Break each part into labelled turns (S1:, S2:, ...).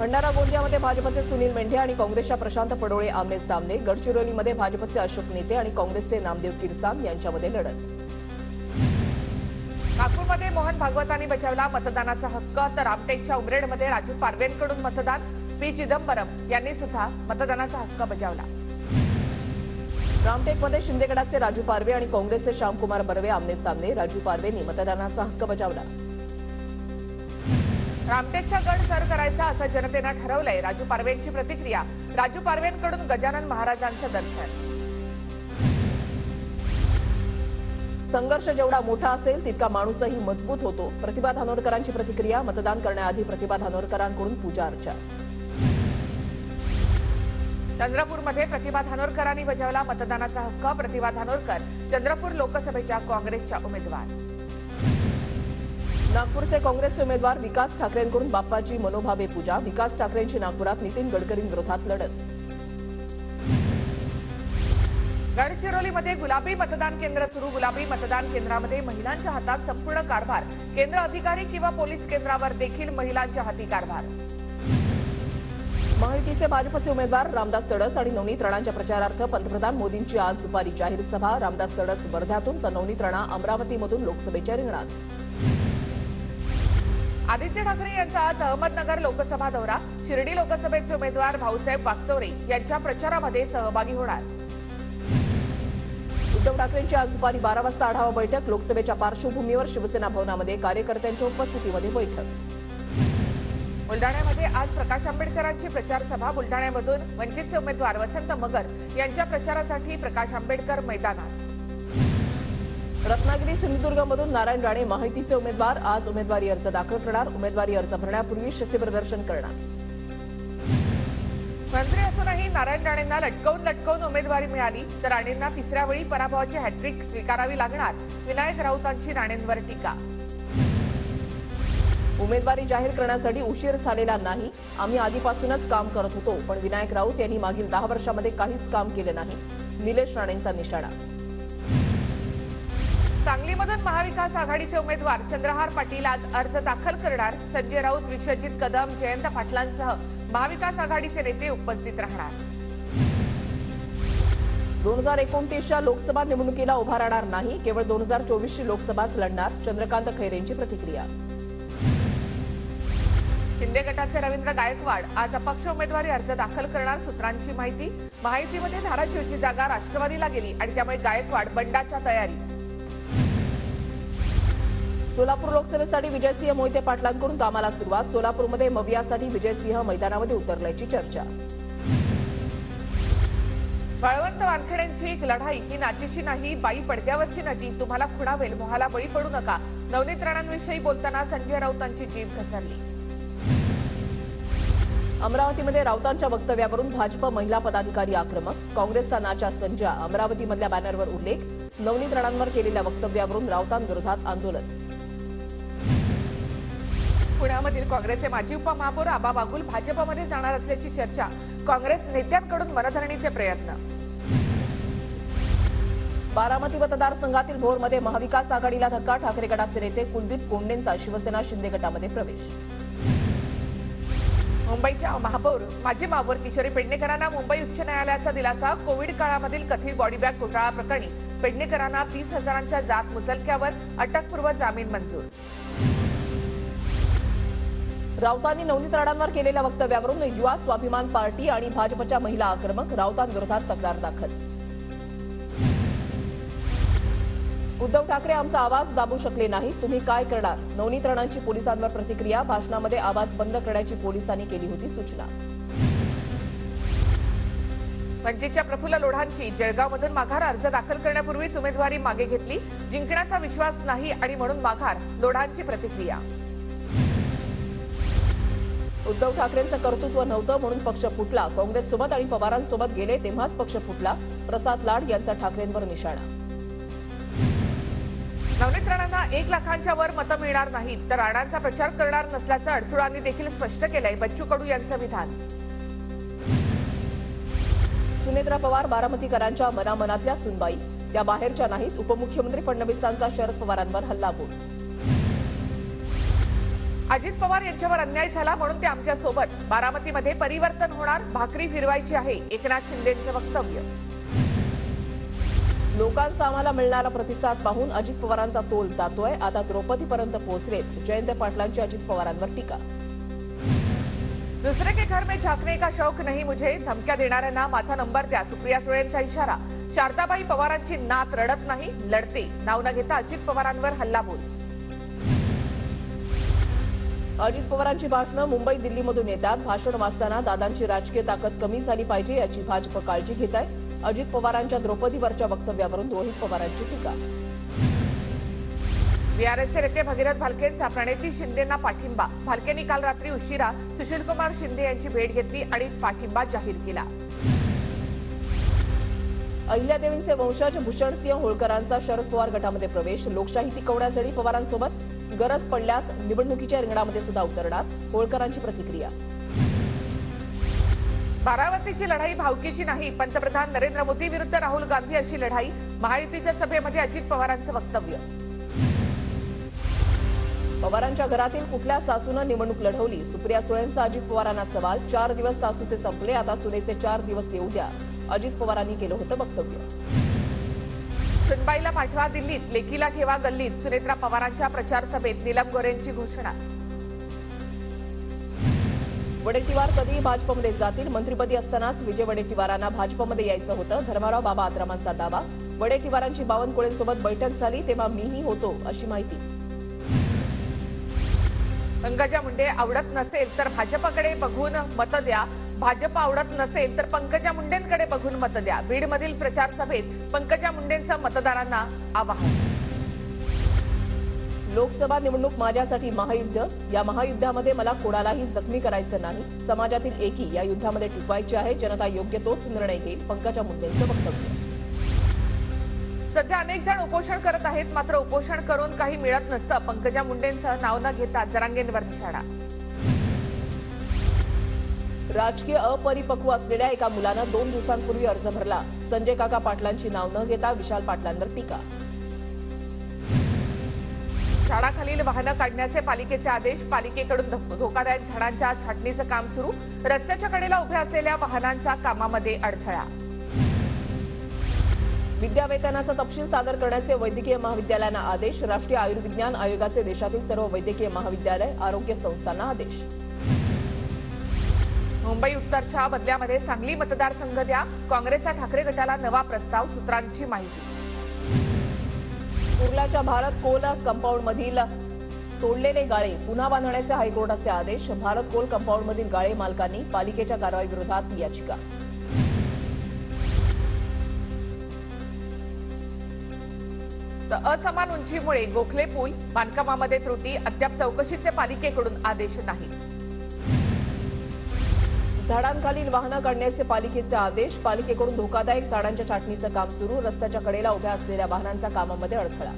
S1: भंडारा गोंदियामध्ये भाजपचे सुनील मेंढे आणि काँग्रेसच्या प्रशांत पडोळे आमने सामने। गडचिरोलीमध्ये भाजपचे अशोक नेते आणि काँग्रेसचे नामदेव किरसाम यांच्यामध्ये लढत।
S2: नागपूरमध्ये मोहन भागवतांनी बजावला मतदानाचा हक्क, तर रामटेकच्या उमरेडमध्ये राजू पारवेंकडून मतदान। पी चिदंबरम यांनी सुद्धा मतदानाचा हक्क बजावला।
S1: रामटेकमध्ये शिंदेगडाचे राजू पारवे आणि काँग्रेसचे श्यामकुमार बर्वे आमने सामने। राजू पारवेंनी मतदानाचा हक्क बजावला।
S2: रामटेकचा गड सर करायचा असं जनतेनं ठरवलंय। राजू पारवेंची प्रतिक्रिया। राजू पारवेंकडून गजानन महाराजांचं दर्शन।
S1: संघर्ष जेवढा मोठा असेल तितका माणूसही मजबूत होतो। प्रतिभा धानोरकरांची प्रतिक्रिया। मतदान करण्याआधी प्रतिभा धानोरकरांकडून पूजा अर्चा।
S2: चंद्रपूरमध्ये प्रतिभा धानोरकरांनी बजावला मतदानाचा हक्क। प्रतिभा धानोरकर चंद्रपूर लोकसभेच्या काँग्रेसच्या उमेदवार।
S1: नागपूरचे काँग्रेसचे उमेदवार विकास ठाकरेंकडून बाप्पाची मनोभावे पूजा। विकास ठाकरेंची नागपुरात नितीन गडकरींविरोधात लढत।
S2: गडचिरोलीमध्ये गुलाबी मतदान केंद्र सुरू। गुलाबी मतदान केंद्रामध्ये महिलांच्या हातात संपूर्ण कारभार। केंद्र अधिकारी किंवा पोलीस केंद्रावर देखील महिलांच्या हाती कारभार।
S1: महायुतीचे भाजपचे उमेदवार रामदास तडस आणि नवनीत राणांच्या प्रचारार्थ पंतप्रधान मोदींची आज दुपारी जाहीर सभा। रामदास तडस वर्ध्यातून तर नवनीत राणा अमरावतीमधून लोकसभेच्या रिंगणात।
S2: आदित्य ठाकरे यांचा आज अहमदनगर लोकसभा दौरा। शिर्डी लोकसभेचे उमेदवार भाऊसाहेब वागचौरे यांच्या प्रचारामध्ये सहभागी होणार।
S1: उद्धव ठाकरेंची आज दुपारी 12 वाजता आढावा बैठक। लोकसभेच्या पार्श्वभूमीवर शिवसेना भवनामध्ये कार्यकर्त्यांच्या उपस्थितीमध्ये बैठक।
S2: बुलडाण्यामध्ये आज प्रकाश आंबेडकरांची प्रचार सभा। बुलडाण्यामधून वंचितचे उमेदवार वसंत मगर यांच्या प्रचारासाठी प्रकाश आंबेडकर मैदानात।
S1: रत्नागिरी सिंधुदुर्गमधून नारायण राणे महायुतीचे उमेदवार आज उमेदवारी अर्ज दाखल करणार। उमेदवारी अर्ज भरण्यापूर्वी शक्ती प्रदर्शन करणार।
S2: मंत्री असूनही नारायण राणेंना लटकवून उमेदवारी मिळाली, तर राणेंना तिसऱ्या वेळी पराभवाची हॅट्रिक स्वीकारावी लागणार। विनायक राऊतांची राणेंवर टीका।
S1: उमेदवारी जाहीर करण्यासाठी उशीर झालेला नाही। आम्ही आधीपासूनच काम करत होतो, पण विनायक राऊत यांनी मागील 10 वर्षांमध्ये काहीच काम केले नाही। निलेश राणेंचा निशाणा।
S2: सांगलीमधून महाविकास आघाडीचे उमेदवार चंद्रहार पाटील आज अर्ज दाखल करणार। संजय राऊत, विश्वजित कदम, जयंत पाटलांसह महाविकास आघाडीचे नेते उपस्थित राहणार।
S1: 2029च्या लोकसभा निवडणुकीला उभा राहणार नाही, केवळ 2024ची लोकसभाच लढणार। चंद्रकांत खैरेंची प्रतिक्रिया।
S2: शिंदे गटाचे रवींद्र गायकवाड आज अपक्ष उमेदवारी अर्ज दाखल करणार। सूत्रांची माहिती। महायुतीमध्ये धाराशिवची जागा राष्ट्रवादीला गेली आणि त्यामुळे गायकवाड बंडाच्या तयारी।
S1: सोलापूर लोकसभेसाठी विजयसिंह मोहिते पाटलांकडून कामाला सुरुवात। सोलापूरमध्ये मवियासाठी विजयसिंह मैदानामध्ये उतरल्याची चर्चा।
S2: बळवंत वानखेडेंची लढाई ही नाचीशी नाही, बाई पडद्यावरची नटी। तुम्हाला खुणावेल, मोहाला बळी पडू नका। नवनीत राणांविषयी बोलताना संजय राऊतांची जीभ घसरली।
S1: अमरावतीमध्ये राऊतांच्या वक्तव्यावरून भाजप महिला पदाधिकारी आक्रमक। काँग्रेसचा नाचा संजा अमरावतीमधल्या बॅनरवर उल्लेख। नवनीत राणांवर केलेल्या वक्तव्यावरून राऊतांविरोधात आंदोलन।
S2: पुण्यामधील काँग्रेसचे माजी उपमहापौर आबा बागुल भाजपमध्ये जाणार असल्याची चर्चा। काँग्रेस नेत्यांकडून मनधरणीचे प्रयत्न।
S1: बारामती मतदारसंघातील भोरमध्ये महाविकास आघाडीला धक्का। ठाकरे गटाचे नेते कुलदीप कोंडेंचा शिवसेना शिंदे गटामध्ये प्रवेश।
S2: मुंबईच्या माजी महापौर किशोरी पेडणेकरांना मुंबई उच्च न्यायालयाचा दिलासा। कोविड काळामधील कथित बॉडीबॅग घोटाळा प्रकरणी पेडणेकरांना 30,000च्या जात मुचलक्यावर अटकपूर्व जामीन मंजूर।
S1: राऊतांनी नवनीत राणांवर केलेल्या वक्तव्यावरून युवा स्वाभिमान पार्टी आणि भाजपच्या महिला आक्रमक। राऊतांविरोधात तक्रार दाखल। उद्धव ठाकरे आमचा आवाज दाबू शकले नाही, तुम्ही काय करणार? नवनीत राणांची पोलिसांवर प्रतिक्रिया। भाषणामध्ये आवाज बंद करण्याची पोलिसांनी केली होती सूचना।
S2: वंचितच्या प्रफुल्ल लोढांची जळगावमधून माघार। अर्ज दाखल करण्यापूर्वीच उमेदवारी मागे घेतली। जिंकण्याचा विश्वास नाही आणि म्हणून माघार। लोढांची प्रतिक्रिया।
S1: उद्धव ठाकरेंचं कर्तृत्व नव्हतं म्हणून पक्ष फुटला। काँग्रेससोबत आणि पवारांसोबत गेले तेव्हाच पक्ष फुटला। प्रसाद लाड यांचा ठाकरेंवर निशाणा।
S2: नवनीत राणांना 1 लाखांच्या वर मतं मिळणार नाहीत, तर राणांचा प्रचार करणार नसल्याचं अडसुळांनी देखील स्पष्ट केलंय। बच्चू कडू यांचं विधान।
S1: सुनेत्रा पवार बारामतीकरांच्या मनामनातल्या सुनबाई, त्या बाहेरच्या नाहीत। उपमुख्यमंत्री फडणवीसांचा शरद पवारांवर हल्लाबोल।
S2: अजित पवार यांच्यावर अन्याय झाला म्हणून ते आमच्या सोबत. बारामतीमध्ये परिवर्तन होणार, भाकरी फिरवायची आहे, एकनाथ शिंदेंचं वक्तव्य.
S1: लोकांचा आम्हाला मिळणारा प्रतिसाद पाहून अजित पवारांचा तोल जातोय. आता द्रौपदीपर्यंत पोहोचलेत. जयंत पाटलांची अजित पवारांवर टीका.
S2: दुसरे के घर में झांकने का शौक नहीं मुझे, धमक्या देणाऱ्यांना माझा नंबर द्या, सुप्रिया सुळेंचा इशारा. शारदाबाई पवारांची नात रडत नाही, लढते. नाव न घेता अजित पवारांवर हल्लाबोल.
S1: अजित पवारांची भाषणं मुंबई दिल्लीमधून येतात. भाषण वाचताना दादांची राजकीय ताकद कमी झाली पाहिजे याची भाजप काळजी घेत आहे. अजित पवारांच्या द्रौपदीवरच्या वक्तव्यावरून रोहित पवारांची टीका.
S2: बीआरएसचे नेते भगीरथ भालकेंचा प्रणिती शिंदेंना पाठिंबा. भालकेंनी काल रात्री उशिरा सुशीलकुमार शिंदे यांची भेट घेतली आणि पाठिंबा जाहीर केला.
S1: अहिल्यादेवींचे वंशज भूषणसिंह होळकरांचा शरद पवार गटामध्ये प्रवेश. लोकशाही टिकवण्यासाठी पवारांसोबत गरज पडल्यास निवडणुकीच्या रिंगणामध्ये सुद्धा उतरणार. होळकरांची प्रतिक्रिया.
S2: बारामतीची लढाई भावकीची नाही, पंतप्रधान नरेंद्र मोदी विरुद्ध राहुल गांधी अशी लढाई. महायुतीच्या सभेमध्ये अजित पवारांचं वक्तव्य.
S1: पवारांच्या घरातील कुठल्या सासूनं निवडणूक लढवली? सुप्रिया सुळेंचा अजित पवारांना सवाल. 4 दिवस सासूचे संपले, आता सुनेचे 4 दिवस येऊ द्या, अजित पवारांनी केलं होतं वक्तव्य.
S2: सुनबाईला पाठवा दिल्लीत, लेकीला ठेवा गल्लीत. सुनेत्रा पवारांच्या प्रचार सभेत नीलम गोऱ्हेंची घोषणा.
S1: वडेट्टीवार कधी भाजपमध्ये जातील? मंत्रिपदी असतानाच विजय वडेट्टीवारांना भाजपमध्ये यायचं होतं, धर्माराव बाबा आत्रामांचा दावा. वडेट्टीवारांची बावनकुळेंसोबत बैठक झाली तेव्हा मीही होतो, अशी माहिती.
S2: पंकजा मुंडे आवडत नसेल तर भाजपकडे बघून मत द्या, भाजप आवडत नसेल तर पंकजा मुंडेंकडे बघून मत द्या. बीडमधील प्रचार सभेत पंकजा मुंडेंचं मतदारांना आवाहन.
S1: लोकसभा निवडणूक माझ्यासाठी महायुद्ध. या महायुद्धामध्ये मला कोणालाही जखमी करायचं नाही. समाजातील एकी या युद्धामध्ये टिकवायची आहे. जनता योग्य तोच निर्णय घेईल, पंकजा मुंडेंचं वक्तव्य.
S2: सध्या अनेक जण उपोषण करत आहेत, मात्र उपोषण करून काही मिळत नसतं. पंकजा मुंडेंचं नाव न घेता जरांगेंवर निशाणा.
S1: राजकीय अपरिपक्व असलेल्या एका मुलानं 2 दिवसांपूर्वी अर्ज भरला. संजय काका पाटलांची नाव न घेता विशाल पाटलांवर टीका.
S2: झाडाखालील वाहनं काढण्याचे पालिकेचे आदेश. पालिकेकडून धोकादायक झाडांच्या छाटणीचं काम सुरू. रस्त्याच्या कडेला उभ्या असलेल्या वाहनांचा कामामध्ये अडथळा.
S1: विद्यावेतनाचा तपशील सादर करण्याचे वैद्यकीय महाविद्यालयांना आदेश. राष्ट्रीय आयुर्विज्ञान आयोगाचे देशातील सर्व वैद्यकीय महाविद्यालय, आरोग्य संस्थांना आदेश.
S2: मुंबई उत्तरच्या बदल्यामध्ये सांगली मतदारसंघ द्या. काँग्रेसचा ठाकरे गटाला नवा प्रस्ताव. सूत्रांची माहिती.
S1: कुर्ल्याच्या भारत कोल कंपाऊंडमधील तोडलेले गाळे पुन्हा बांधण्याचे हायकोर्टाचे आदेश. भारत कोल कंपाऊंडमधील गाळे मालकांनी पालिकेच्या कारवाईविरोधात याचिका.
S2: तर असमान उंचीमुळे गोखले पूल बांधकामामध्ये त्रुटी. अद्याप चौकशीचे पालिकेकडून आदेश नाही.
S1: झाडांखालील वाहनं काढण्याचे पालिकेचे आदेश. पालिकेकडून धोकादायक झाडांच्या छाटणीचं काम सुरू. रस्त्याच्या कडेला उभ्या असलेल्या वाहनांचा कामामध्ये अडथळा.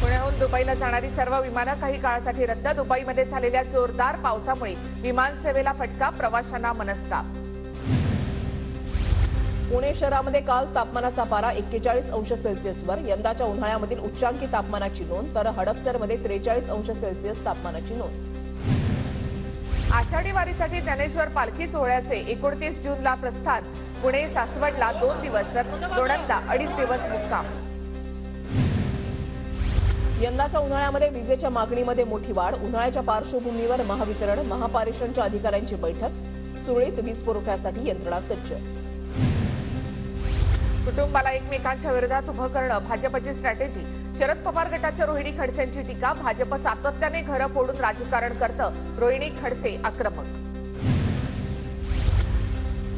S2: पुण्याहून दुबईला जाणारी सर्व विमानं काही काळासाठी रद्द. दुबईमध्ये झालेल्या जोरदार पावसामुळे विमान सेवेला फटका, प्रवाशांना मनस्ताप.
S1: पुणे शहरामध्ये काल तापमानाचा पारा 41 अंश सेल्सिअसवर. यंदाच्या उन्हाळ्यामधील उच्चांकी तापमानाची नोंद, तर हडपसरमध्ये 43 अंश सेल्सिअस तापमानाची नोंद.
S2: आषाढी वारीसाठी ज्ञानेश्वर पालखी सोहळ्याचे 29 जूनला प्रस्थान. पुणे सासवडला 2 दिवस तर लोणंदला 2.5 दिवस मुक्काम.
S1: यंदाच्या उन्हाळ्यामध्ये विजेच्या मागणीमध्ये मोठी वाढ. उन्हाळ्याच्या पार्श्वभूमीवर महावितरण महापारेषणच्या अधिकाऱ्यांची बैठक. सुरळीत वीज पुरवठ्यासाठी यंत्रणा सज्ज.
S2: कुटुंबाला एकमेकांच्या विरोधात उभं करणं भाजपची स्ट्रॅटेजी. शरद पवार गटाच्या रोहिणी खडसेंची टीका. भाजप सातत्याने घरं फोडून राजकारण करतं. रोहिणी खडसे आक्रमक.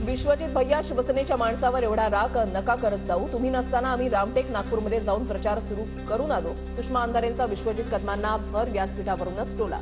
S2: विश्वजित भैया, शिवसेनेच्या माणसावर एवढा राग नका करत जाऊ. तुम्ही नसताना आम्ही रामटेक नागपूरमध्ये जाऊन प्रचार सुरू करून आलो. सुषमा अंधारेंचा विश्वजित कदमांना भर व्यासपीठावरूनच टोला.